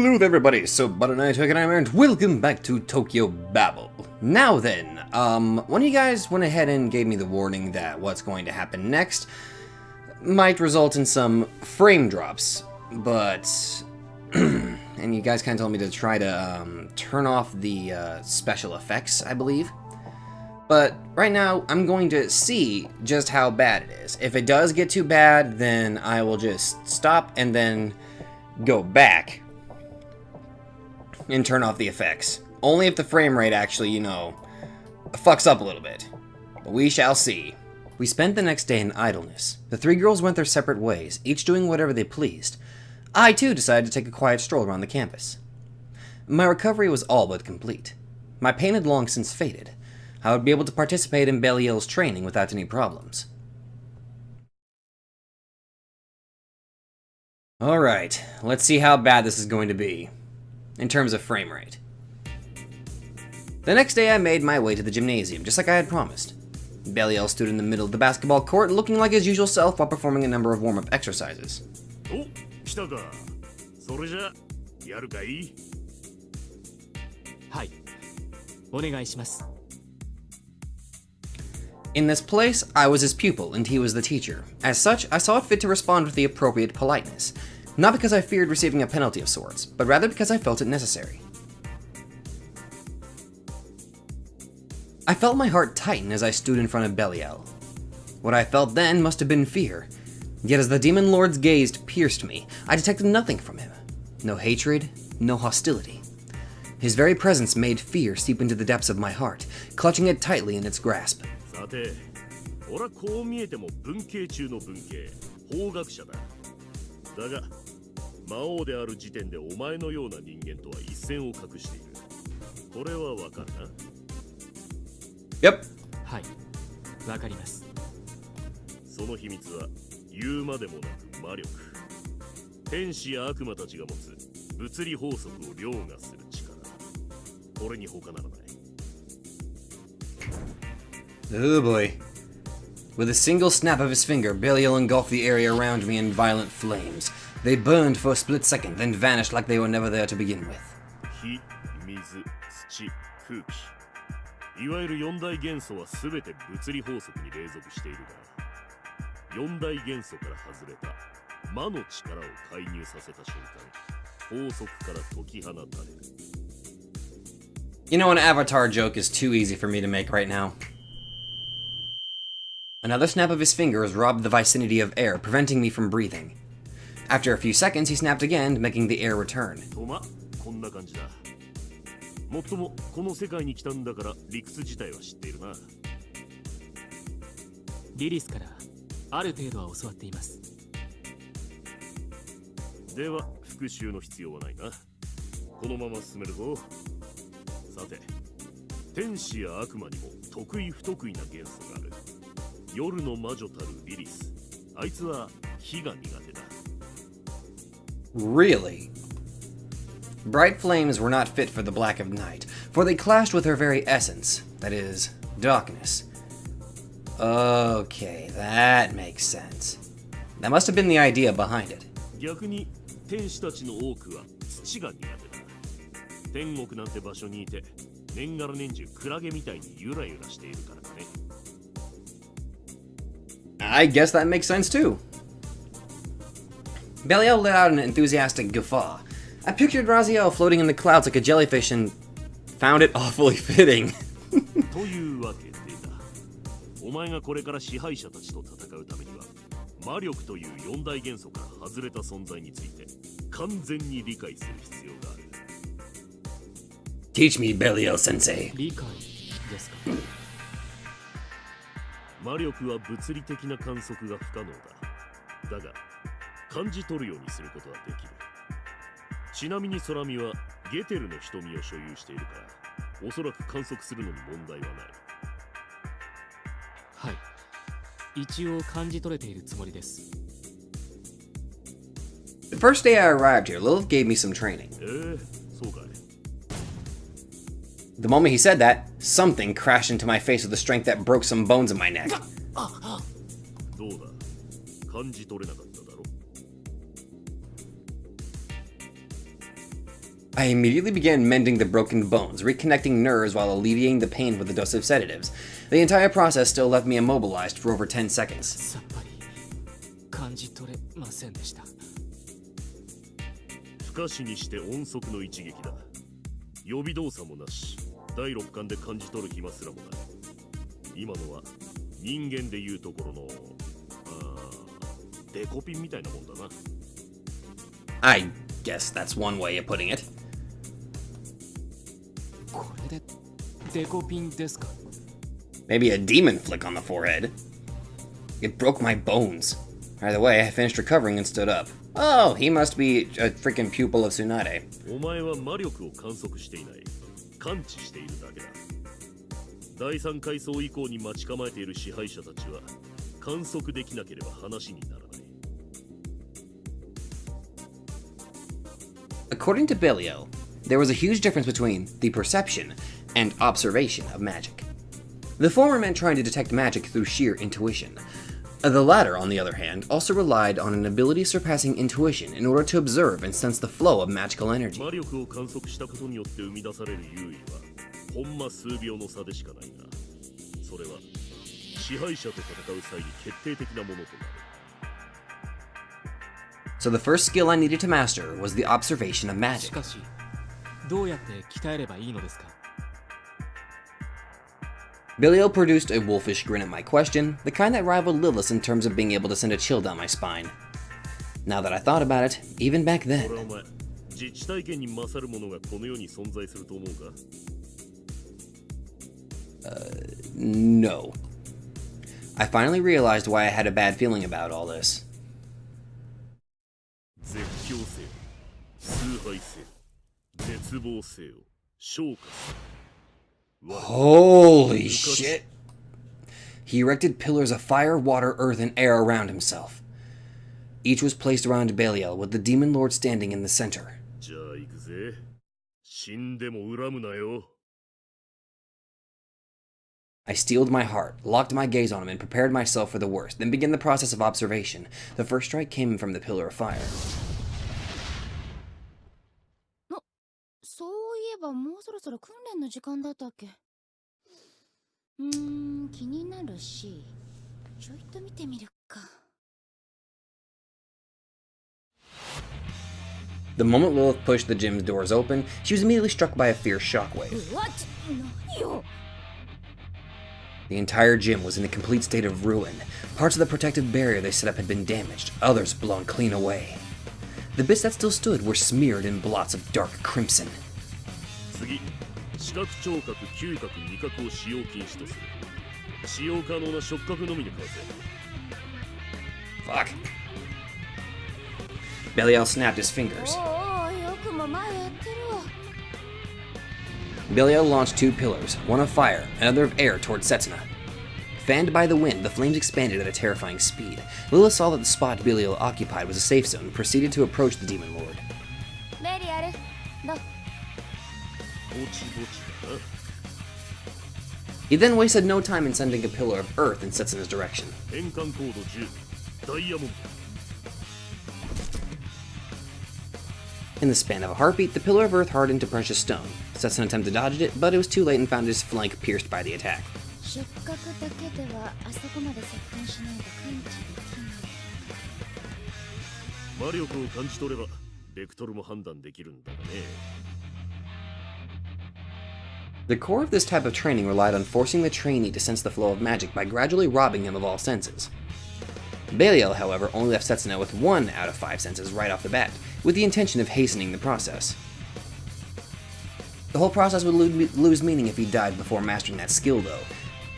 Hello there everybody, so Butter and I and welcome back to Tokyo Babel. Now then, one of you guys went ahead and gave me the warning that what's going to happen next might result in some frame drops, but... and you guys kind of told me to try to turn off the special effects, I believe. But right now, I'm going to see just how bad it is. If it does get too bad, then I will just stop and then go back and turn off the effects. Only if the frame rate actually, fucks up a little bit. But we shall see. We spent the next day in idleness. The three girls went their separate ways, each doing whatever they pleased. I, too, decided to take a quiet stroll around the campus. My recovery was all but complete. My pain had long since faded. I would be able to participate in Belial's training without any problems. Alright, let's see how bad this is going to be, in terms of frame rate. The next day I made my way to the gymnasium, just like I had promised. Belial stood in the middle of the basketball court, looking like his usual self while performing a number of warm-up exercises. Oh, 来たか。それじゃ、やるかい？はい。お願いします。In this place, I was his pupil, and he was the teacher. As such, I saw it fit to respond with the appropriate politeness. Not because I feared receiving a penalty of sorts, but rather because I felt it necessary. I felt my heart tighten as I stood in front of Belial. What I felt then must have been fear. Yet as the demon lord's gaze pierced me, I detected nothing from him. No hatred, no hostility. His very presence made fear seep into the depths of my heart, clutching it tightly in its grasp. さて、俺はこう見えても文系中の文系、法学者だ。だが、魔王である時点でお前のような人間とは一線を画している。これはわかるな。Yep. はい、わかります。その秘密は言うまでもなく魔力。天使や悪魔たちが持つ物理法則を凌駕する力。これに他ならない。Oh boy. With a single snap of his finger, Belial engulfed the area around me in violent flames. They burned for a split second, then vanished like they were never there to begin with. 火、水、土、空気。いわゆる四大元素は全て物理法則に隷属しているが、四大元素から外れた魔の力を介入させた瞬間、法則から解き放たれる。You know, an Avatar joke is too easy for me to make right now. Another snap of his fingers robbed the vicinity of air, preventing me from breathing. After a few seconds, he snapped again, making the air return. とま、こんな感じだ。もっとも、この世界に来たんだから理屈自体は知っているな。リリスからある程度は教わっています。では、復習の必要はないな。このまま進めるぞ。さて、天使や悪魔にも得意不得意な元素がある。夜の魔女たるリリス。あいつは火が苦手だ。Really? Bright flames were not fit for the black of night, for they clashed with her very essence, that is, darkness. Okay, that makes sense. That must have been the idea behind it. 逆に天使たちの多くは土が苦手だ。天国なんて場所にいて、年がら年中クラゲみたいにゆらゆらしているからね。I guess that makes sense too. Belial let out an enthusiastic guffaw. I pictured Raziel floating in the clouds like a jellyfish and found it awfully fitting. というわけでだ。お前がこれから支配者たちと戦うためには、魔力という四大元素から外れた存在について完全に理解する必要がある。Teach me, Belial sensei. 理解ですか。魔力は物理的な観測が不可能だ。だが、感じ取るようにすることはできる。ちなみに空見はゲテルの瞳を所有しているから、おそらく観測するのに問題はない。はい。一応感じ取れているつもりです。The first day I arrived here, Lilith gave me some training. そうかい。The moment he said that, something crashed into my face with a strength that broke some bones in my neck. どうだ、感じ取れなかっただろ。I immediately began mending the broken bones, reconnecting nerves while alleviating the pain with a dose of sedatives. The entire process still left me immobilized for over 10 seconds. さっぱり感じ取れませんでした。不可視にして音速の一撃だ。予備動作もなし、第六感で感じ取る暇すらもない。今のは人間でいうところのデコピンみたいなもんだな。I guess that's one way of putting it. これでデコピンですか？ Maybe a demon flick on the forehead. It broke my bones. Either way, I finished recovering and stood up. Oh, he must be a freaking pupil of Tsunade. お前は魔力を観測していない。感知しているだけだ。第三階層以降に待ち構えている支配者たちは観測できなければ話にならない。According to Belial, there was a huge difference between the perception and observation of magic. The former meant trying to detect magic through sheer intuition. The latter, on the other hand, also relied on an ability surpassing intuition in order to observe and sense the flow of magical energy. 魔力を観測したことによって生み出される優位はほんま数秒の差でしかないが、それは支配者と戦う際に決定的なものとなる。So the first skill I needed to master was the observation of し magic. かしどうやって鍛えればいいのですか？ Belial produced a wolfish grin at my question, the kind that rivaled Lilith's in terms of being able to send a chill down my spine. Now that I thought about it, even back これ then, お前、実地体験に勝るものがこの世に存在すると思うか？ no. I finally realized why I had a bad feeling about all this. 絶叫せよ、崇拝せよ、絶望せよ、昇華せよ。 Holy shit! He erected pillars of fire, water, earth, and air around himself. Each was placed around Belial, with the demon lord standing in the center. じゃあ行くぜ。死んでも恨むなよ。 I steeled my heart, locked my gaze on him, and prepared myself for the worst, then began the process of observation. The first strike came from the pillar of fire. そういえばもうそろそろ訓練の時間だったっけ？気になるし、ちょいと見てみるか。The moment Lilith pushed the gym's doors open, she was immediately struck by a fierce shockwave. What? 何よ。 The entire gym was in a complete state of ruin. Parts of the protective barrier they set up had been damaged, others blown clean away. The bits that still stood were smeared in blots of dark crimson. 次、視覚、聴覚、嗅覚、味覚を使用禁止とする。使用可能な触覚のみでかわせ。 Fuck. Belial snapped his fingers. おお、よくもまあやってるわ。 Belial launched two pillars, one of fire, another of air towards Setsuna. Fanned by the wind, the flames expanded at a terrifying speed. Lilith saw that the spot Belial occupied was a safe zone and proceeded to approach the demon lord. ベリアル、どう？ ぼちぼちだな。 He then wasted no time in sending a pillar of earth in Setsuna's direction. 変換コード10、ダイヤモンド。 In the span of a heartbeat, the pillar of earth hardened to precious stone. Setsuna attempted to dodge it, but it was too late and found his flank pierced by the attack. 触覚だけではあそこまで接近しないと感知できない。魔力を感じ取れば、ベクトルも判断できるんだがね。 The core of this type of training relied on forcing the trainee to sense the flow of magic by gradually robbing him of all senses. Belial, however, only left Setsuna with 1 out of 5 senses right off the bat, with the intention of hastening the process. The whole process would lose meaning if he died before mastering that skill, though.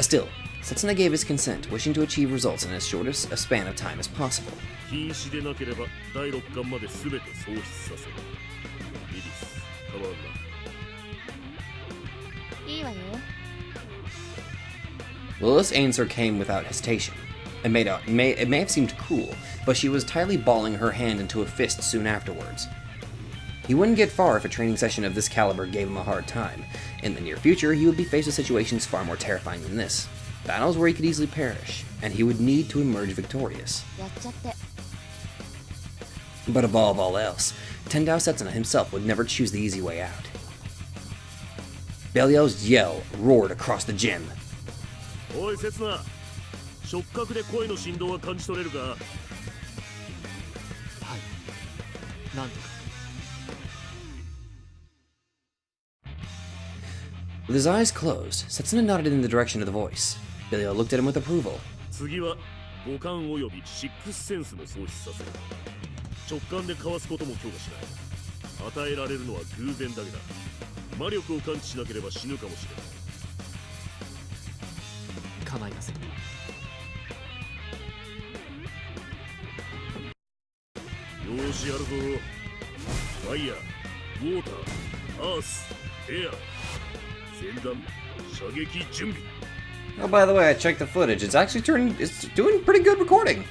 Still, Setsuna gave his consent, wishing to achieve results in as short a span of time as possible. 瀕死でなければ第六感まで全て喪失させる。リリス、構わんな。 いいわよ。 Lilith's answer came without hesitation. It may have seemed cruel, but she was tightly balling her hand into a fist soon afterwards. He wouldn't get far if a training session of this caliber gave him a hard time. In the near future, he would be faced with situations far more terrifying than this. Battles where he could easily perish, and he would need to emerge victorious. やっちゃって。But above all else, Tendao Setsuna himself would never choose the easy way out. Belial's yell roared across the gym. おい刹那、触覚で声の振動は感じ取れるか？はい、なんとか。 With his eyes closed, Setsuna nodded in the direction of the voice. Belial looked at him with approval. 次は五感およびシックスセンスも喪失させる。直感でかわすことも許可しない。与えられるのは偶然だけだ。魔力を感知しなければ死ぬかもしれない。構いません。よーしやるぞ。ファイヤー、ウォーター、アース、エア。前段、射撃準備。 Oh, by the way, I checked the footage. It's actually it's doing pretty good recording.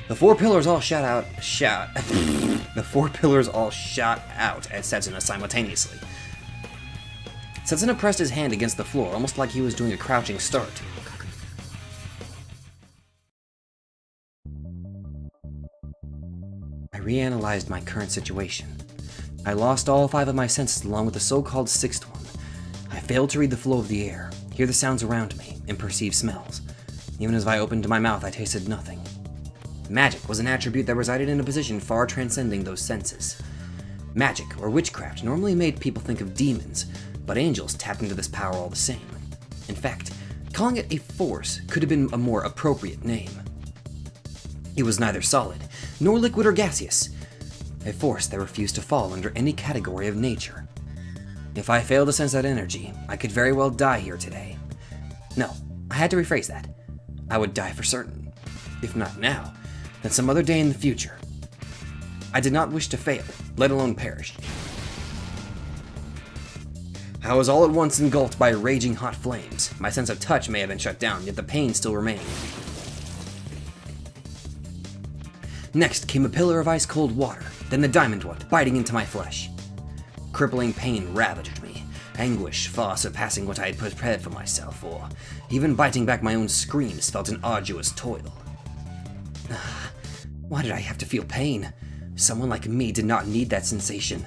The four pillars all the four pillars all shot out at Setsuna simultaneously. Setsuna pressed his hand against the floor, almost like he was doing a crouching start. I reanalyzed my current situation. I lost all 5 of my senses along with the so-called 6th one. I failed to read the flow of the air, hear the sounds around me, and perceive smells. Even as I opened my mouth, I tasted nothing. Magic was an attribute that resided in a position far transcending those senses. Magic, or witchcraft, normally made people think of demons, but angels tapped into this power all the same. In fact, calling it a force could have been a more appropriate name. It was neither solid, nor liquid or gaseous. A force that refused to fall under any category of nature. If I failed to sense that energy, I could very well die here today. No, I had to rephrase that. I would die for certain. If not now, then some other day in the future. I did not wish to fail, let alone perish. I was all at once engulfed by raging hot flames. My sense of touch may have been shut down, yet the pain still remained. Next came a pillar of ice-cold water, then the diamond one, biting into my flesh. Crippling pain ravaged me, anguish far surpassing what I had prepared for myself, or even biting back my own screams felt an arduous toil. Why did I have to feel pain? Someone like me did not need that sensation.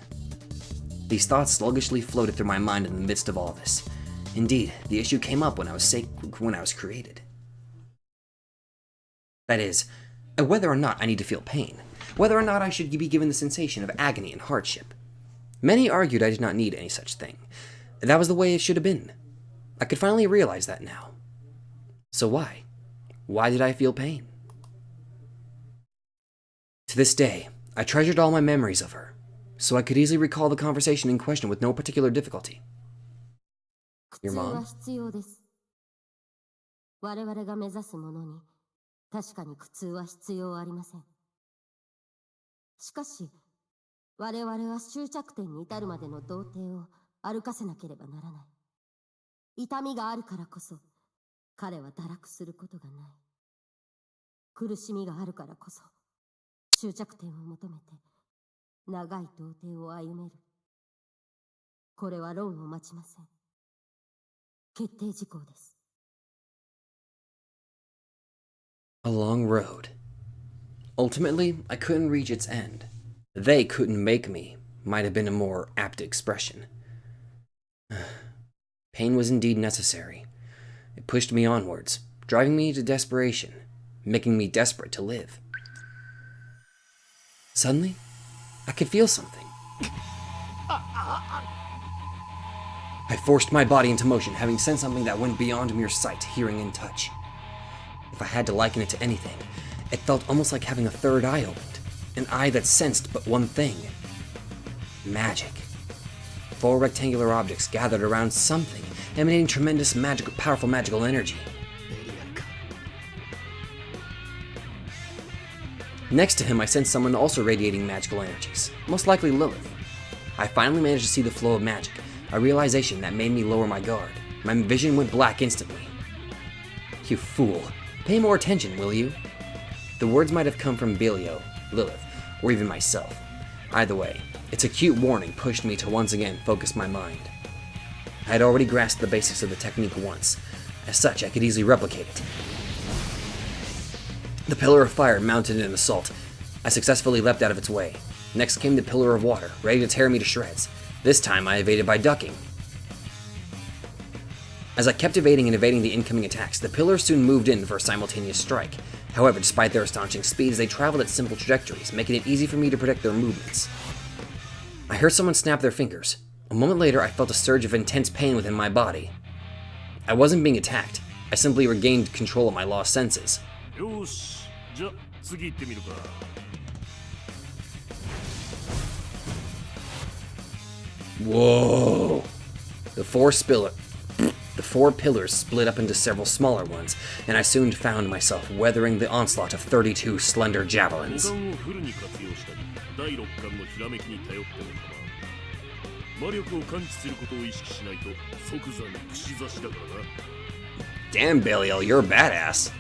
These thoughts sluggishly floated through my mind in the midst of all this. Indeed, the issue came up when I was created. That is, whether or not I need to feel pain, whether or not I should be given the sensation of agony and hardship. Many argued I did not need any such thing. That was the way it should have been. I could finally realize that now. So why? Why did I feel pain? To this day, I treasured all my memories of her, so I could easily recall the conversation in question with no particular difficulty. Your mom? 我々が目指すものに確かに苦痛は必要ありません。しかし、我々は終着点に至るまでの童貞を歩かせなければならない。痛みがあるからこそ、彼は堕落することがない。苦しみがあるからこそ、終着点を求めて長い童貞を歩める。これは論を待ちません。決定事項です。A long road. Ultimately, I couldn't reach its end. They couldn't make me might have been a more apt expression. Pain was indeed necessary. It pushed me onwards, driving me to desperation, making me desperate to live. Suddenly, I could feel something. I forced my body into motion, having sensed something that went beyond mere sight, hearing, and touch. If I had to liken it to anything, it felt almost like having a third eye opened, an eye that sensed but one thing. Magic. 4 rectangular objects gathered around something, emanating tremendous, powerful magical energy. Next to him, I sensed someone also radiating magical energies, most likely Lilith. I finally managed to see the flow of magic, a realization that made me lower my guard. My vision went black instantly. You fool. Pay more attention, will you? The words might have come from Belial, Lilith, or even myself. Either way, its acute warning pushed me to once again focus my mind. I had already grasped the basics of the technique once. As such, I could easily replicate it. The pillar of fire mounted an assault. I successfully leapt out of its way. Next came the pillar of water, ready to tear me to shreds. This time I evaded by ducking. As I kept evading and evading the incoming attacks, the pillars soon moved in for a simultaneous strike. However, despite their astonishing speeds, they traveled at simple trajectories, making it easy for me to predict their movements. I heard someone snap their fingers. A moment later, I felt a surge of intense pain within my body. I wasn't being attacked. I simply regained control of my lost senses. よし、じゃあ次行ってみるか。Whoa! The four pillars split up into several smaller ones, and I soon found myself weathering the onslaught of 32 slender javelins. 五感をフルに活用したり、第六感のひらめきに頼っても構わん。魔力を感知することを意識しないと即座に串刺しだからな。Damn, Belial, you're a badass.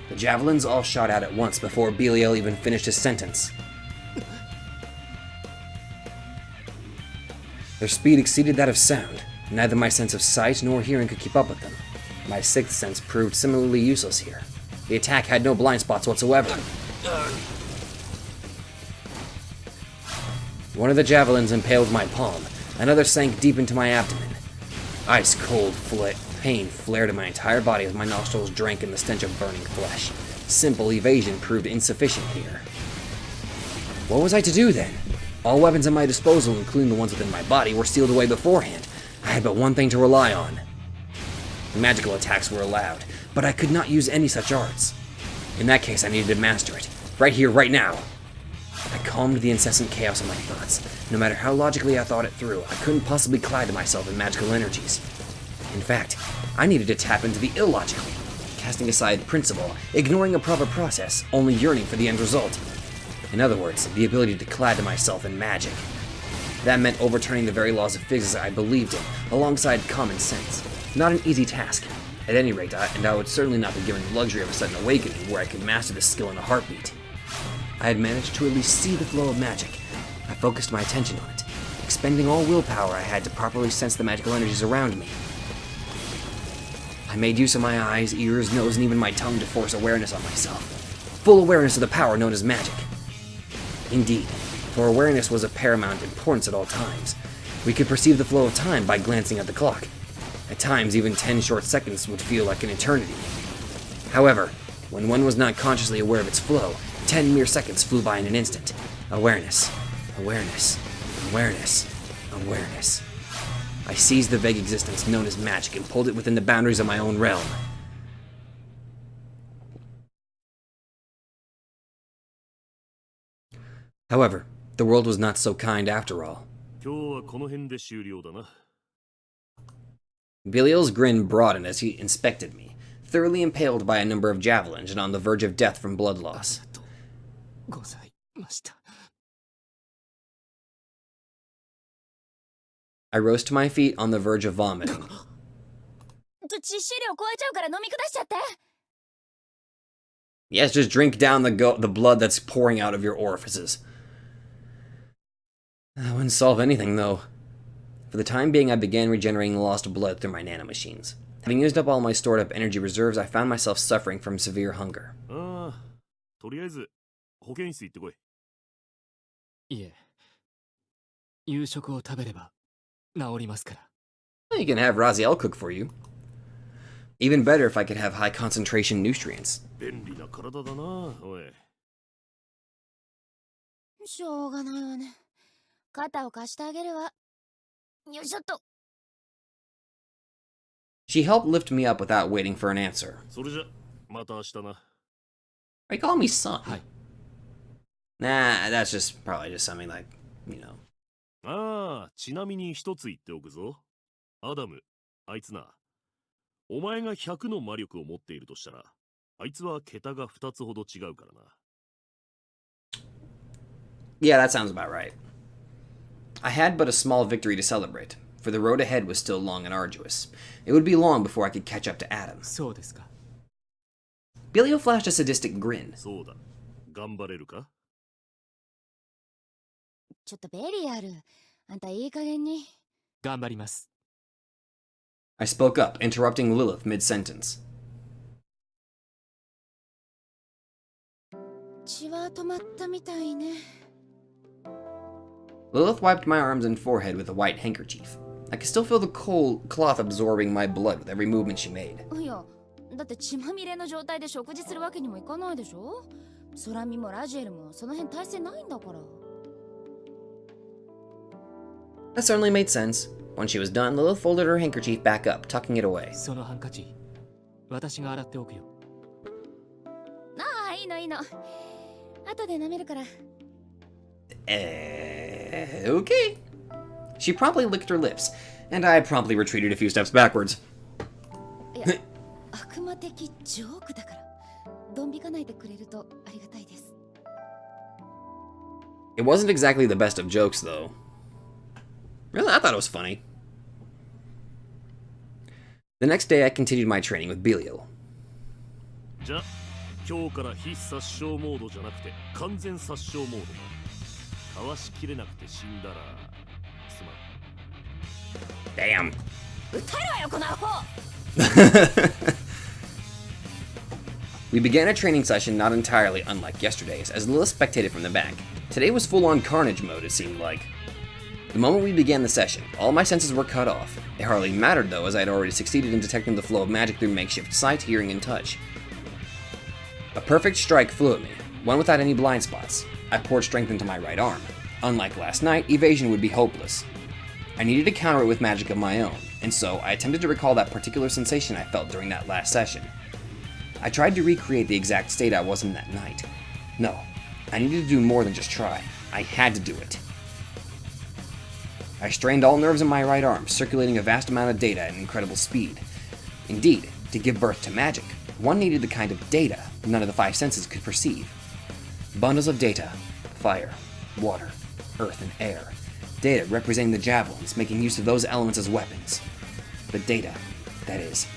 The javelins all shot out at once before Belial even finished his sentence. Their speed exceeded that of sound. Neither my sense of sight nor hearing could keep up with them. My sixth sense proved similarly useless here. The attack had no blind spots whatsoever. One of the javelins impaled my palm. Another sank deep into my abdomen. Ice-cold pain flared in my entire body as my nostrils drank in the stench of burning flesh. Simple evasion proved insufficient here. What was I to do then? All weapons at my disposal, including the ones within my body, were sealed away beforehand. I had but one thing to rely on. Magical attacks were allowed, but I could not use any such arts. In that case, I needed to master it. Right here, right now. I calmed the incessant chaos of my thoughts. No matter how logically I thought it through, I couldn't possibly clad myself in magical energies. In fact, I needed to tap into the illogical, casting aside principle, ignoring a proper process, only yearning for the end result. In other words, the ability to clad myself in magic. That meant overturning the very laws of physics I believed in, alongside common sense. Not an easy task. At any rate, I would certainly not be given the luxury of a sudden awakening where I could master this skill in a heartbeat. I had managed to at least see the flow of magic. I focused my attention on it, expending all willpower I had to properly sense the magical energies around me. I made use of my eyes, ears, nose, and even my tongue to force awareness on myself. Full awareness of the power known as magic. Indeed, for awareness was of paramount importance at all times. We could perceive the flow of time by glancing at the clock. At times, even 10 short seconds would feel like an eternity. However, when one was not consciously aware of its flow, 10 mere seconds flew by in an instant. Awareness, awareness, awareness, awareness. I seized the vague existence known as magic and pulled it within the boundaries of my own realm. However, the world was not so kind after all. 今日はこの辺で終了だな。Belial's grin broadened as he inspected me, thoroughly impaled by a number of javelins and on the verge of death from blood loss. ございました。I rose to my feet on the verge of vomiting. 致死量超えちゃうから飲み下しちゃって。 Yes, just drink down the blood that's pouring out of your orifices. That wouldn't solve anything, though. For the time being, I began regenerating lost blood through my nanomachines. Having used up all my stored up energy reserves, I found myself suffering from severe hunger. ああ、とりあえず保健室行ってこい。いえ、夕食を食べれば治りますから。 You can have Raziel cook for you. Even better if I could have high concentration nutrients. 便利な体だな、おい。しょうがないわね。肩を貸してあげるわ。よいしょっと。 She helped lift me up without waiting for an answer. それじゃ、また明日な。 Are you calling me son? はい。 Nah, that's just probably just something like, you know. ああ、ちなみに一つ言っておくぞ。アダム、あいつな。お前が100の魔力を持っているとしたら、あいつは桁が2つほど違うからな。Yeah, that sounds about right. I had but a small victory to celebrate, for the road ahead was still long and arduous. It would be long before I could catch up to Adam. そうですか。 Belial flashed a sadistic grin. そうだ。頑張れるか？ちょっとベリアル。あんたいい加減に。頑張ります。 I spoke up, interrupting Lilith mid-sentence. 血は止まったみたいね。 Lilith wiped my arms and forehead with a white handkerchief. I could still feel the cold cloth absorbing my blood with every movement she made. いや、だって血まみれの状態で食事するわけにもいかないでしょ。ソラミもラジエルもその辺体勢ないんだから。 That certainly made sense. When she was done, Lilith folded her handkerchief back up, tucking it away. そのハンカチ私が洗っておくよ。ああ、いいのいいの。後で舐めるから。 Okay. She promptly licked her lips, and I promptly retreated a few steps backwards. いや、悪魔的ジョークだから。ドン引かないでくれるとありがたいです。 It wasn't exactly the best of jokes, though. Really, I thought it was funny. The next day, I continued my training with Belial. じゃあ今日から非殺傷モードじゃなくて完全殺傷モードだ。かわしきれなくて死んだらすまん。 Damn. 訴えろよこのアホ。 We began a training session not entirely unlike yesterday's, as Lilith spectated from the back. Today was full-on carnage mode, it seemed like. The moment we began the session, all my senses were cut off. It hardly mattered, though, as I had already succeeded in detecting the flow of magic through makeshift sight, hearing, and touch. A perfect strike flew at me, one without any blind spots. I poured strength into my right arm. Unlike last night, evasion would be hopeless. I needed to counter it with magic of my own, and so I attempted to recall that particular sensation I felt during that last session. I tried to recreate the exact state I was in that night. No, I needed to do more than just try. I had to do it. I strained all nerves in my right arm, circulating a vast amount of data at an incredible speed. Indeed, to give birth to magic, one needed the kind of data none of the five senses could perceive. Bundles of data: fire, water, earth, and air. Data representing the javelins, making use of those elements as weapons. The data, that is,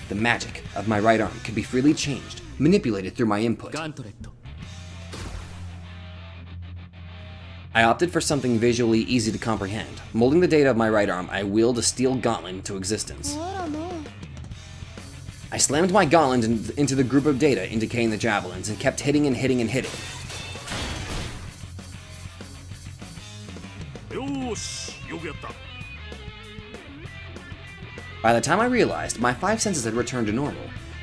the magic of my right arm, could be freely changed, manipulated through my input. ガントレット I opted for something visually easy to comprehend. Molding the data of my right arm, I willed a steel gauntlet into existence. あらもう。 I slammed my gauntlet into the group of data indicating the javelins and kept hitting and hitting and hitting. よーし、よくやった。 By the time I realized, my five senses had returned to normal.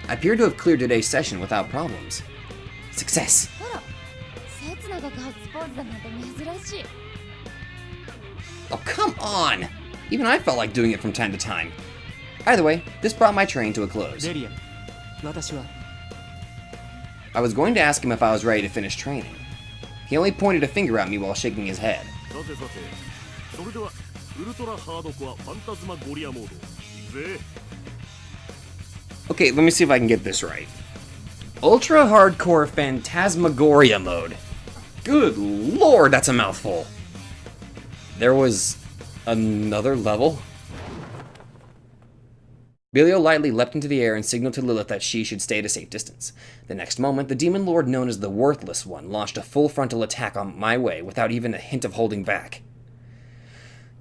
I appeared to have cleared today's session without problems. Success! あら、せつながガッツポーズだなんて珍しい。 Oh, come on! Even I felt like doing it from time to time. Either way, this brought my training to a close. デリアル私は I was going to ask him if I was ready to finish training. He only pointed a finger at me while shaking his head. さてさて、それではウルトラハードコアファンタズマゴリアモード。いくぜ。 Okay, let me see if I can get this right. Ultra Hardcore Phantasmagoria Mode. Good lord, that's a mouthful. There was another level? Belial lightly leapt into the air and signaled to Lilith that she should stay at a safe distance. The next moment, the demon lord known as the Worthless One launched a full frontal attack on my way without even a hint of holding back.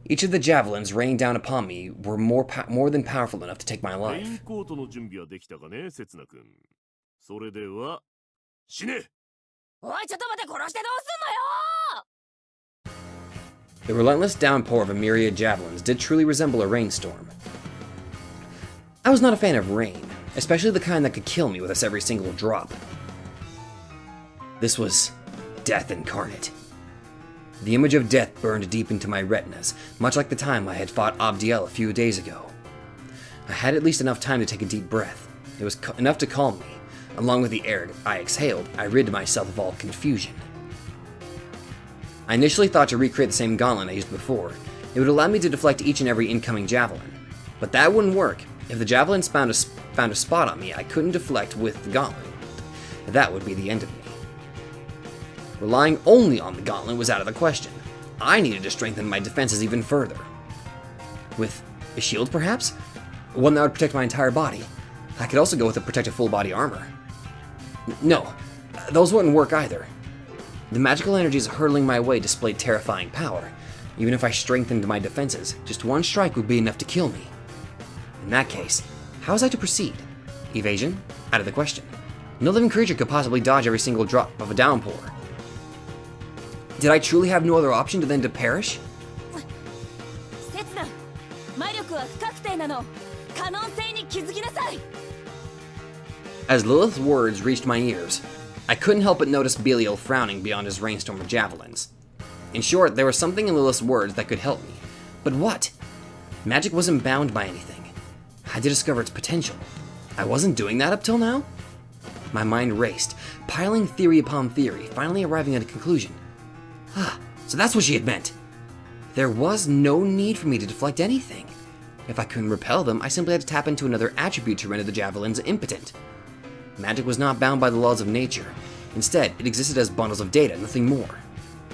Each of the javelins raining down upon me were more than powerful enough to take my レイン life. コートの準備はできたかね、せつな君。それでは死ね。おい、ちょっと待って、殺してどうすんのよ。 The relentless downpour of a myriad javelins did truly resemble a rainstorm. I was not a fan of rain, especially the kind that could kill me with its every single drop. This was death incarnate. The image of death burned deep into my retinas, much like the time I had fought Abdiel a few days ago. I had at least enough time to take a deep breath. It was enough to calm me. Along with the air I exhaled, I rid myself of all confusion. I initially thought to recreate the same gauntlet I used before. It would allow me to deflect each and every incoming javelin. But that wouldn't work. If the javelins found a spot on me I couldn't deflect with the gauntlet, that would be the end of me. Relying only on the gauntlet was out of the question. I needed to strengthen my defenses even further. With a shield, perhaps? One that would protect my entire body. I could also go with a protective full body armor. No, those wouldn't work either. The magical energies hurtling my way displayed terrifying power. Even if I strengthened my defenses, just one strike would be enough to kill me. In that case, how was I to proceed? Evasion? Out of the question. No living creature could possibly dodge every single drop of a downpour. Did I truly have no other option than to perish? 刹那魔力は不確定なの。可能性に気づきなさい。 As Lilith's words reached my ears, I couldn't help but notice Belial frowning beyond his rainstorm of javelins. In short, there was something in Lilith's words that could help me. But what? Magic wasn't bound by anything. I had to discover its potential. I wasn't doing that up till now? My mind raced, piling theory upon theory, finally arriving at a conclusion. So that's what she had meant. There was no need for me to deflect anything. If I couldn't repel them, I simply had to tap into another attribute to render the javelins impotent. Magic was not bound by the laws of nature. Instead, it existed as bundles of data, nothing more.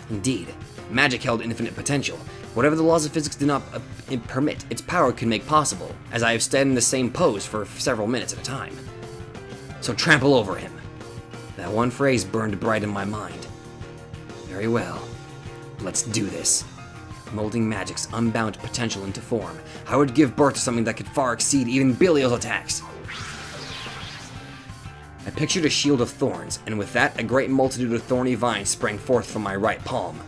Indeed, magic held infinite potential. Whatever the laws of physics did not permit, its power could make possible, as I have stayed in the same pose for several minutes at a time. So trample over him. That one phrase burned bright in my mind. Very well. Let's do this. Molding magic's unbound potential into form, I would give birth to something that could far exceed even Belial's attacks. I pictured a shield of thorns, and with that, a great multitude of thorny vines sprang forth from my right palm.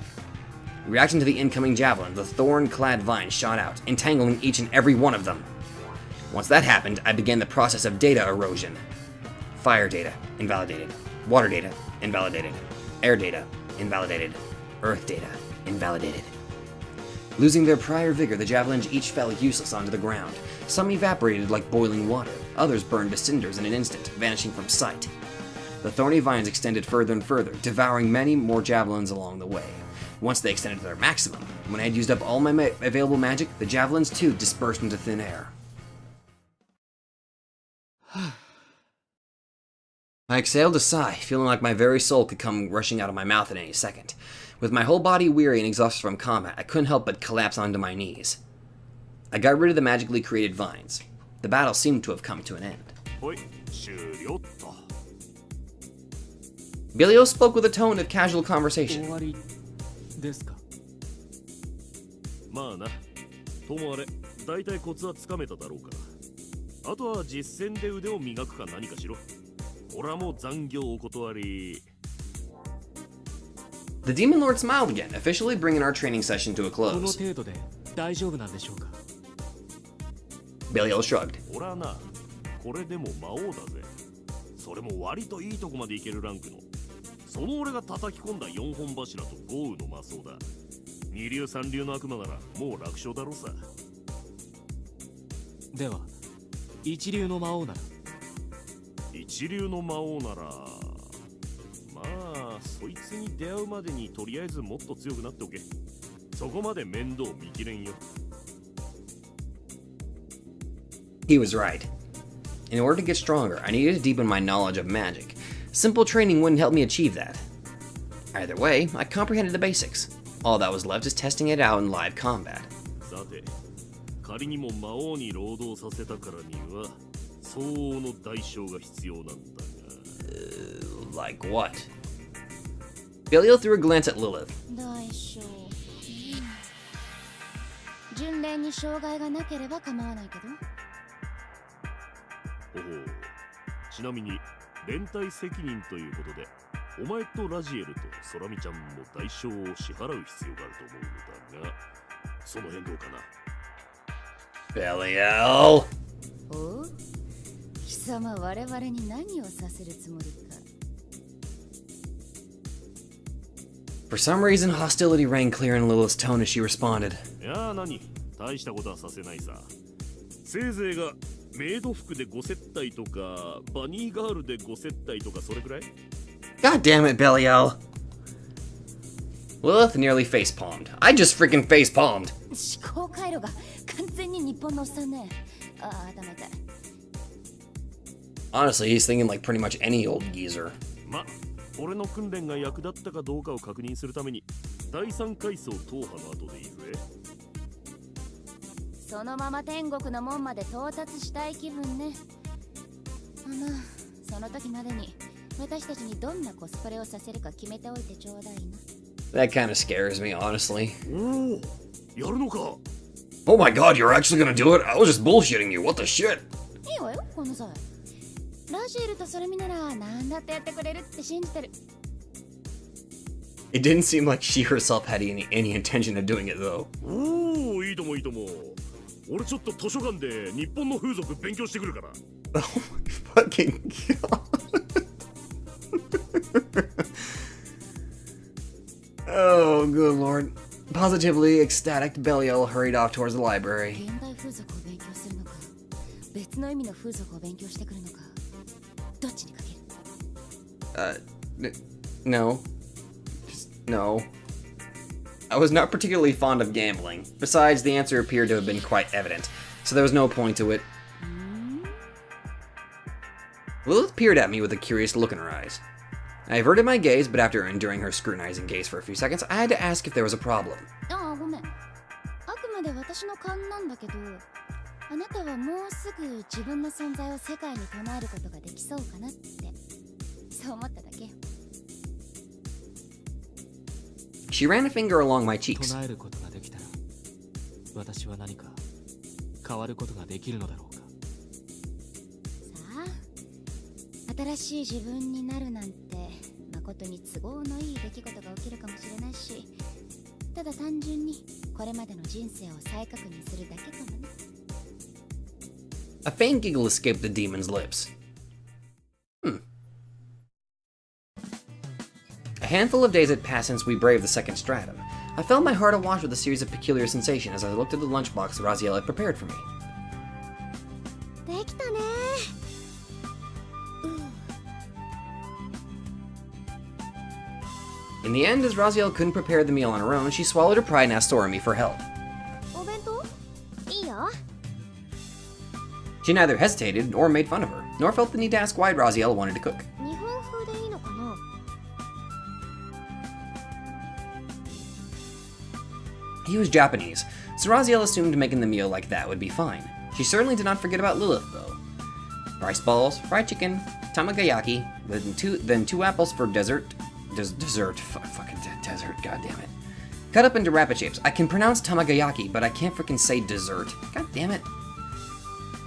Reacting to the incoming javelin, the thorn-clad vines shot out, entangling each and every one of them. Once that happened, I began the process of data erosion. Fire data, invalidated. Water data, invalidated. Air data, invalidated. Earth data, invalidated. Losing their prior vigor, the javelins each fell useless onto the ground. Some evaporated like boiling water, others burned to cinders in an instant, vanishing from sight. The thorny vines extended further and further, devouring many more javelins along the way. Once they extended to their maximum, when I had used up all my available magic, the javelins too dispersed into thin air. I exhaled a sigh, feeling like my very soul could come rushing out of my mouth at any second. With my whole body weary and exhausted from combat, I couldn't help but collapse onto my knees. I got rid of the magically created vines. The battle seemed to have come to an end. Belial spoke with a tone of casual conversation. 終わりですか。まあな、ともあれ、だいたいコツはつかめただろうから。あとは実践で腕を磨くか何かしろ。俺はもう残業お断り。The Demon Lord smiled again, officially bringing our training session to a この close. 程度で大丈夫なんでしょうか。 Belial shrugged. 俺はな、これでも魔王だぜ。それも割といいとこまでいけるランクの。その俺が叩き込んだ4本柱と豪雨の魔装だ。二流三流の悪魔ならもう楽勝だろうさ。では一流の魔王なら。一流の魔王なら、まあそいつに出会うまでにとりあえずもっと強くなっておけ。そこまで面倒見きれんよ。He was right. In order to get stronger, I needed to deepen my knowledge of magic. Simple training wouldn't help me achieve that. Either way, I comprehended the basics. All that was left is testing it out in live combat. さて、仮にも魔王に労働させたからには相応の代償が必要なんだが。Like what? Belial threw a glance at Lilith. 代償。巡礼に障害がなければ構わないけど。ほほう。ちなみに連帯責任ということで、お前とラジエルとソラミちゃんも代償を支払う必要があると思うのだが、その辺どうかな。Belial! お？貴様我々に何をさせるつもりか。For some reason, hostility rang clear in Lilith's tone as she responded. いやー何、大したことはさせないさ。せいぜいがメイド服で5接待とか、バニーガールで5接待とかそれくらい？ God damn it, Belial! Lilith nearly facepalmed. I just freaking facepalmed! 思考回路が完全に日本のおっさんね。ああ、頭痛い。Honestly, he's thinking like pretty much any old geezer. ま、俺の訓練が役立ったかどうかを確認するために第3階層踏破の後でいいぜ。そのまま天国の門まで到達したい気分ね。まあ、その時までに私たちにどんなコスプレをさせるか決めておいてちょうだいな。That kind of scares me, honestly. おお、やるのか。 Oh my god, you're actually gonna do it? I was just bullshitting you, what the shit? いいわよ、この際。ラジエルとソラミなら何だってやってくれるって信じてる。It didn't seem like she herself had any intention of doing it, though. おお、いいともいいとも。俺ちょっと図書館で日本の風俗勉強してくるから。Oh my fucking god. Oh, good lord. Positively ecstatic, Belial hurried off towards the library. 現代風俗を勉強するのか、別の意味の風俗を勉強してくるのか、どっちにかける？ No. Just no. I was not particularly fond of gambling. Besides, the answer appeared to have been quite evident, so there was no point to it. Lilith peered at me with a curious look in her eyes. I averted my gaze, but after enduring her scrutinizing gaze for a few seconds, I had to ask if there was a problem. ああ、ごめん。あくまで私の勘なんだけど、あなたはもうすぐ自分の存在を世界に唱えることができそうかなって、そう思っただけ。She ran a finger along my cheeks. 唱えることができたら、私は何か変わることができるのだろうか。さあ、新しい自分になるなんて誠に都合のいい出来事が起きるかもしれないし、ただ単純にこれまでの人生を再確認するだけかもね。A faint giggle escaped the demon's lips. A handful of days had passed since we braved the second stratum. I felt my heart awash with a series of peculiar sensations as I looked at the lunchbox Raziel had prepared for me. できたね。In the end, as Raziel couldn't prepare the meal on her own, she swallowed her pride and asked Sorami for help. お弁当？いいよ。 She neither hesitated nor made fun of her, nor felt the need to ask why Raziel wanted to cook. 日本風でいいのかな？ He was Japanese, so Raziel assumed making the meal like that would be fine. She certainly did not forget about Lilith, though. Rice balls, fried chicken, tamagayaki, then two apples for dessert. Dessert, god damn it. Cut up into rapid shapes. I can pronounce tamagayaki, but I can't freaking say dessert. God damn it.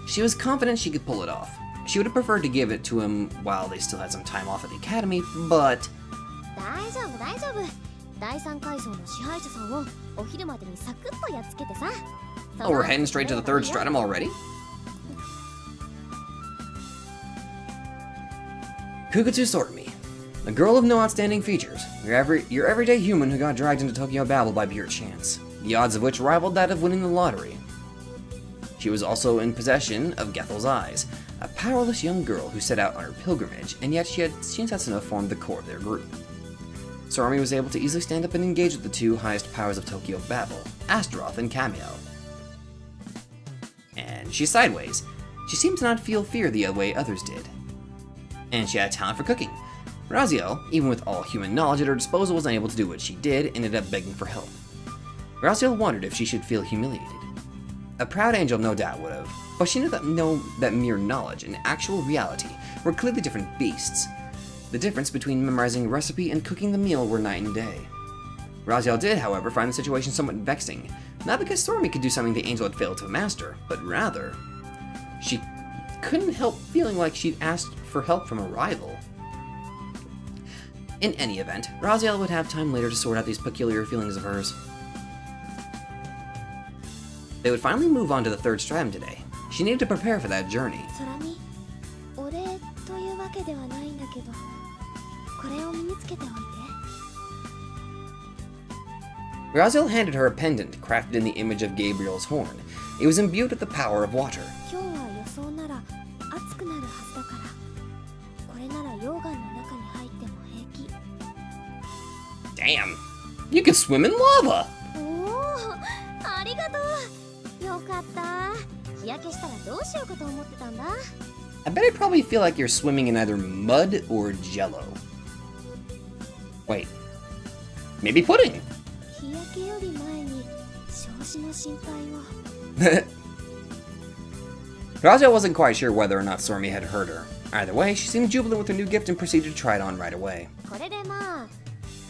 She was confident she could pull it off. She would have preferred to give it to him while they still had some time off at the academy, but... 大丈夫大丈夫。第三階層の支配者さんをお昼までにサクッとやっつけてさ。 Oh, we're heading straight to the third stratum already? Kugutsu Sorami. A girl of no outstanding features. Your everyday human who got dragged into Tokyo Babel by pure chance, the odds of which rivaled that of winning the lottery. She was also in possession of Gethel's eyes, a powerless young girl who set out on her pilgrimage, and yet she had enough formed the core of their group. Sorami was able to easily stand up and engage with the two highest powers of Tokyo Babel, Astaroth and Kamiel. And she's sideways. She seemed to not feel fear the way others did. And she had talent for cooking. Raziel, even with all human knowledge at her disposal, was unable to do what she did and ended up begging for help. Raziel wondered if she should feel humiliated. A proud angel no doubt would have, but she knew that mere knowledge and actual reality were clearly different beasts. The difference between memorizing a recipe and cooking the meal were night and day. Raziel did, however, find the situation somewhat vexing, not because Sorami could do something the angel had failed to master, but rather, she couldn't help feeling like she'd asked for help from a rival. In any event, Raziel would have time later to sort out these peculiar feelings of hers. They would finally move on to the third stratum today. She needed to prepare for that journey. 空見、お礼というわけではないんだけど、これを身につけておいて。 Raziel handed her a pendant crafted in the image of Gabriel's horn. It was imbued with the power of water. 今日は予想なら暑くなるはずだから、これなら溶岩の中に入っても平気。 Damn! You can swim in lava! おお、ありがとう。よかった。日焼けしたらどうしようかと思ってたんだ。 I bet I'd probably feel like you're swimming in either mud or jello. Wait. Maybe pudding? 日焼けより前に少子の心配を。 Raziel wasn't quite sure whether or not Sormi had heard her. Either way, she seemed jubilant with her new gift and proceeded to try it on right away. これでまあ、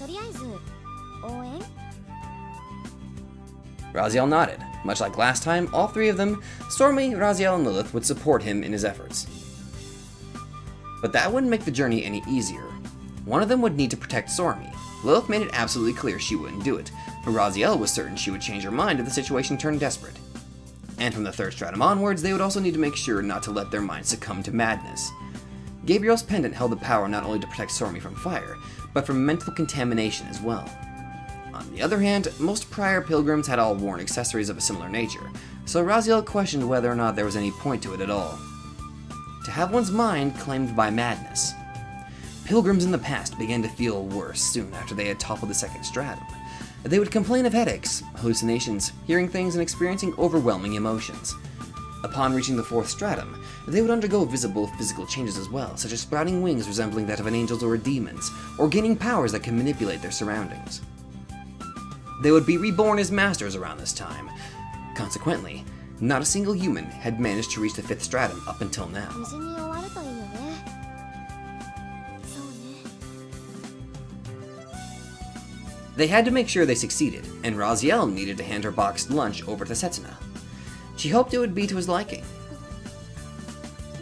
とりあえず応援。 Raziel nodded. Much like last time, all three of them, Sormi, Raziel, and Lilith, would support him in his efforts. But that wouldn't make the journey any easier. One of them would need to protect Sormi. Lilith made it absolutely clear she wouldn't do it, but Raziel was certain she would change her mind if the situation turned desperate. And from the third stratum onwards, they would also need to make sure not to let their minds succumb to madness. Gabriel's pendant held the power not only to protect Sormi from fire, but from mental contamination as well. On the other hand, most prior pilgrims had all worn accessories of a similar nature, so Raziel questioned whether or not there was any point to it at all. To have one's mind claimed by madness. Pilgrims in the past began to feel worse soon after they had toppled the second stratum. They would complain of headaches, hallucinations, hearing things, and experiencing overwhelming emotions. Upon reaching the fourth stratum, they would undergo visible physical changes as well, such as sprouting wings resembling that of an angel's or a demon's, or gaining powers that can manipulate their surroundings. They would be reborn as masters around this time. Consequently, not a single human had managed to reach the fifth stratum up until now. 無事に終わるといいよね。そうね。 They had to make sure they succeeded, and Raziel needed to hand her boxed lunch over to Setsuna. She hoped it would be to his liking.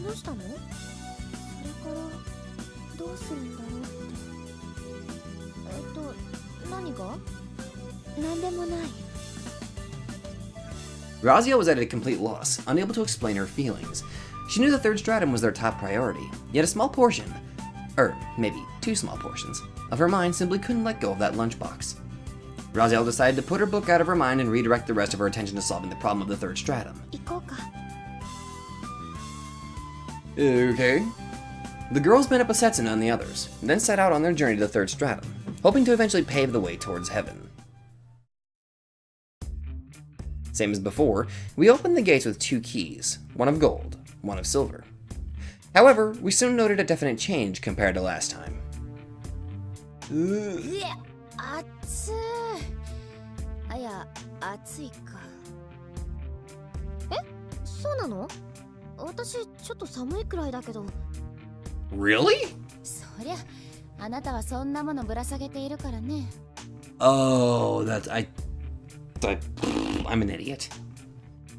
どうしたの？それからどうするんだろうって。何が？なんでもない。Raziel was at a complete loss, unable to explain her feelings. She knew the third stratum was their top priority, yet a small portion, or maybe two small portions, of her mind simply couldn't let go of that lunchbox. Raziel decided to put her book out of her mind and redirect the rest of her attention to solving the problem of the third stratum. 行こうか。Okay. The girls met up with Setsuna and the others, then set out on their journey to the third stratum, hoping to eventually pave the way towards heaven. Same as before, we opened the gates with two keys, one of gold, one of silver. However, we soon noted a definite change compared to last time. いや、暑い。あ、いや、暑いか。え、そうなの？私ちょっと寒いくらいだけど。Really? そりゃ、あなたはそんなものぶら下げているからね。Oh, I'm an idiot.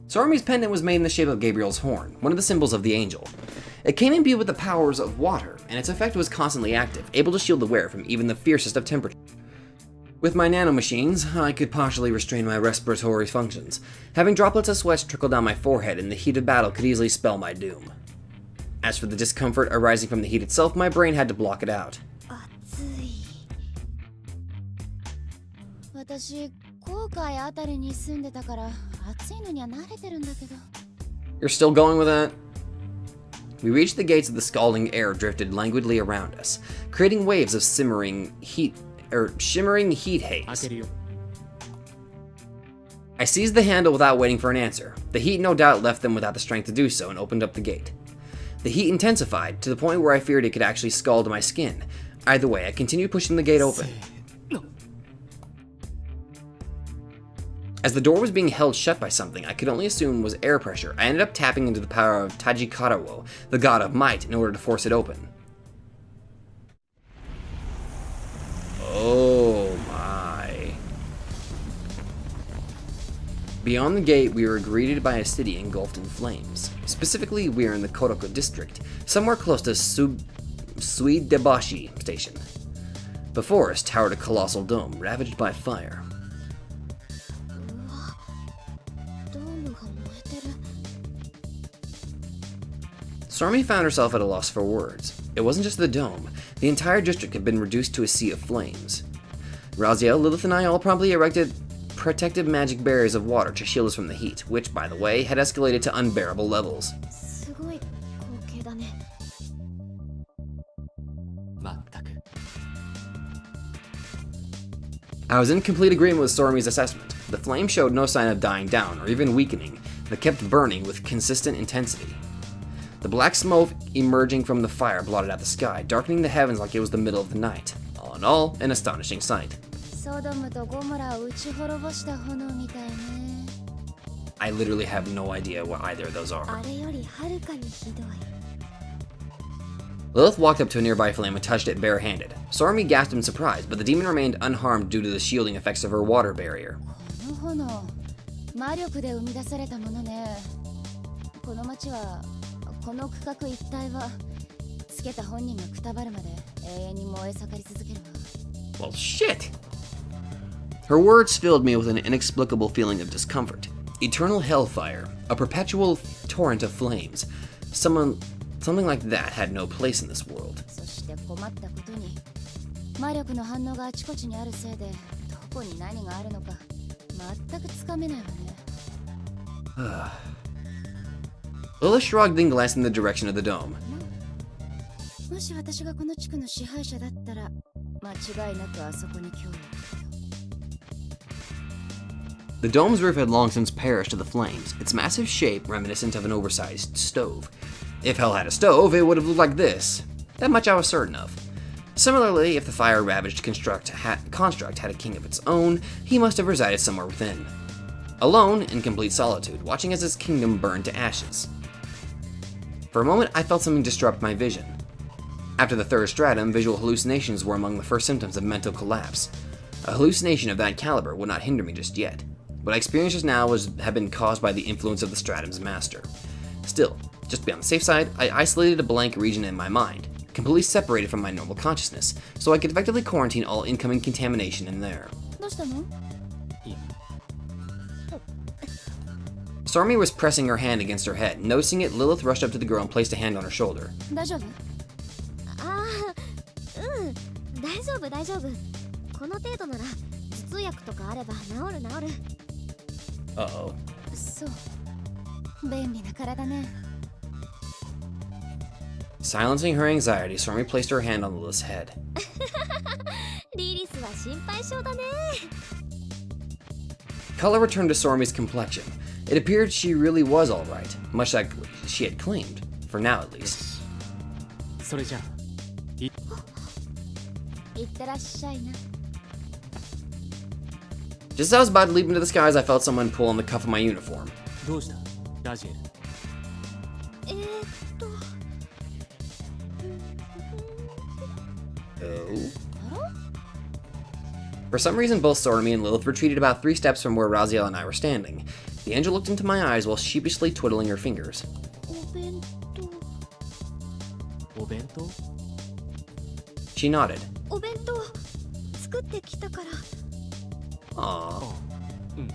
Sormi's pendant was made in the shape of Gabriel's horn, one of the symbols of the angel. It came imbued with the powers of water, and its effect was constantly active, able to shield the wearer from even the fiercest of temperatures. With my nanomachines, I could partially restrain my respiratory functions. Having droplets of sweat trickle down my forehead in the heat of battle could easily spell my doom. As for the discomfort arising from the heat itself, my brain had to block it out. 暑い。私、郊外あたりに住んでたから暑いのには慣れてるんだけど。You're still going with that? We reached the gates of the scalding air drifted languidly around us, creating waves of shimmering heat haze. 開けるよ。 I seized the handle without waiting for an answer. The heat no doubt left them without the strength to do so and opened up the gate. The heat intensified to the point where I feared it could actually scald my skin. Either way, I continued pushing the gate open. As the door was being held shut by something I could only assume was air pressure, I ended up tapping into the power of Tajikarawo, the god of might, in order to force it open. Oh my. Beyond the gate, we were greeted by a city engulfed in flames. Specifically, we are in the Koroko district, somewhere close to Suidebashi station. Before us towered a colossal dome, ravaged by fire. うわ、ドームが燃えてる。Stormy found herself at a loss for words. It wasn't just the dome. The entire district had been reduced to a sea of flames. Raziel, Lilith, and I all promptly erected protective magic barriers of water to shield us from the heat, which, by the way, had escalated to unbearable levels. すごい光景だね。まったく。 I was in complete agreement with Stormy's assessment. The flame showed no sign of dying down or even weakening, but kept burning with consistent intensity. The black smoke emerging from the fire blotted out the sky, darkening the heavens like it was the middle of the night. All in all, an astonishing sight. ソドムとゴモラを打ち滅ぼした炎みたいね。 I literally have no idea what either of those are. あれよりはるかにひどい。 Lilith walked up to a nearby flame and touched it barehanded. Stormy gasped in surprise, but the demon remained unharmed due to the shielding effects of her water barrier. この炎、魔力で生み出されたものね。この町は、この区画一帯は、つけた本人がくたばるまで永遠に燃え盛り続けるわ。Well, shit! Her words filled me with an inexplicable feeling of discomfort. Eternal hellfire, a perpetual torrent of flames. Something like that had no place in this world. そして困ったことに魔力の反応があちこちにあるせいでどこに何があるのか全くつかめないわね。Lilith shrugged and glanced in the direction of the dome. もし私がこの地区の支配者だったら間違いなくあそこに興味を。 The dome's roof had long since perished to the flames, its massive shape reminiscent of an oversized stove. If hell had a stove, it would have looked like this. That much I was certain of. Similarly, if the fire-ravaged construct had a king of its own, he must have resided somewhere within. Alone, in complete solitude, watching as his kingdom burned to ashes. For a moment, I felt something disrupt my vision. After the third stratum, visual hallucinations were among the first symptoms of mental collapse. A hallucination of that caliber would not hinder me just yet. What I experienced just now had been caused by the influence of the stratum's master. Still, just to be on the safe side, I isolated a blank region in my mind, completely separated from my normal consciousness, so I could effectively quarantine all incoming contamination in there. どうしたの？ Stormy was pressing her hand against her head. Noticing it, Lilith rushed up to the girl and placed a hand on her shoulder. 大丈夫？ああ、うん、大丈夫大丈夫。この程度なら頭痛薬とかあれば治る治る。Uh-oh. そう便利な体ね。 Silencing her anxiety, Stormy placed her hand on Lilith's head. リリスは心配性だね。 Color returned to Stormy's complexion. It appeared she really was alright, much like she had claimed, for now at least. それじゃあいってらっしゃいな。 Just as I was about to leap into the skies, I felt someone pull on the cuff of my uniform. どうしたラジエル。Oh? For some reason, both Stormy and Lilith retreated about 3 steps from where Raziel and I were standing. The angel looked into my eyes while sheepishly twiddling her fingers. お弁当。お弁当？ She nodded. お弁当作ってきたから。 Aww. うん。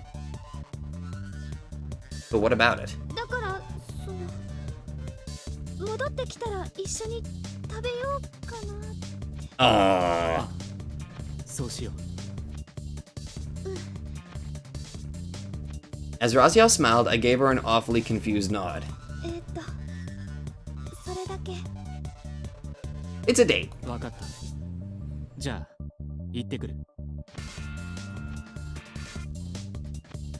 But what about it? だからその戻ってきたら一緒に食べようかな。そうしよう。 As Raziel smiled, I gave her an awfully confused nod. それだけ。 It's a date. わかった。じゃあ行ってくる。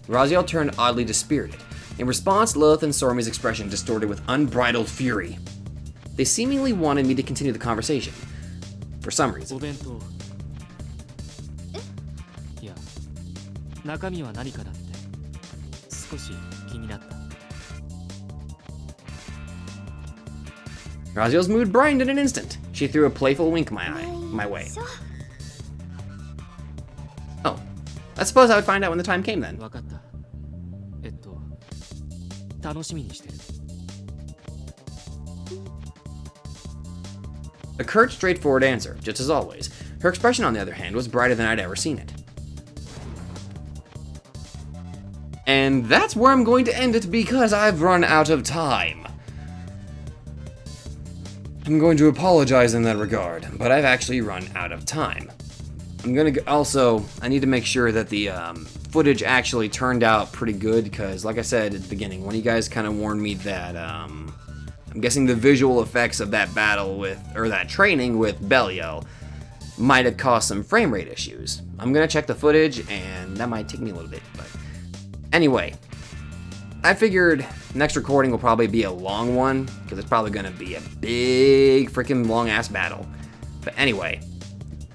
Raziel turned oddly dispirited. In response, Lilith and Stormy's expression distorted with unbridled fury. They seemingly wanted me to continue the conversation. For some reason. お弁当。いや、中身は何かだって少し気になった。 Raziel's mood brightened in an instant. She threw a playful wink my way. Oh, I suppose I would find out when the time came then. わかった。楽しみにしてる。 A curt, straightforward answer, just as always. Her expression, on the other hand, was brighter than I'd ever seen it. And that's where I'm going to end it because I've run out of time. I'm going to apologize in that regard, but I've actually run out of time. I'm gonna also, I need to make sure that the footage actually turned out pretty good because, like I said at the beginning, one of you guys kind of warned me that I'm guessing the visual effects of that battle that training with Belial might have caused some frame rate issues. I'm gonna check the footage and that might take me a little bit, but anyway, I figured next recording will probably be a long one because it's probably gonna be a big freaking long ass battle. But anyway,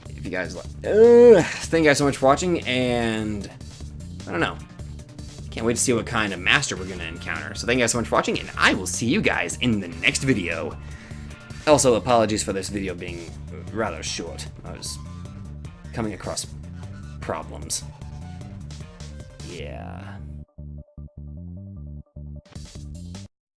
if you guys like, thank you guys so much for watching, and I don't know, can't wait to see what kind of master we're gonna encounter. So thank you guys so much for watching, and I will see you guys in the next video. Also, apologies for this video being rather short. I was coming across problems. Yeah.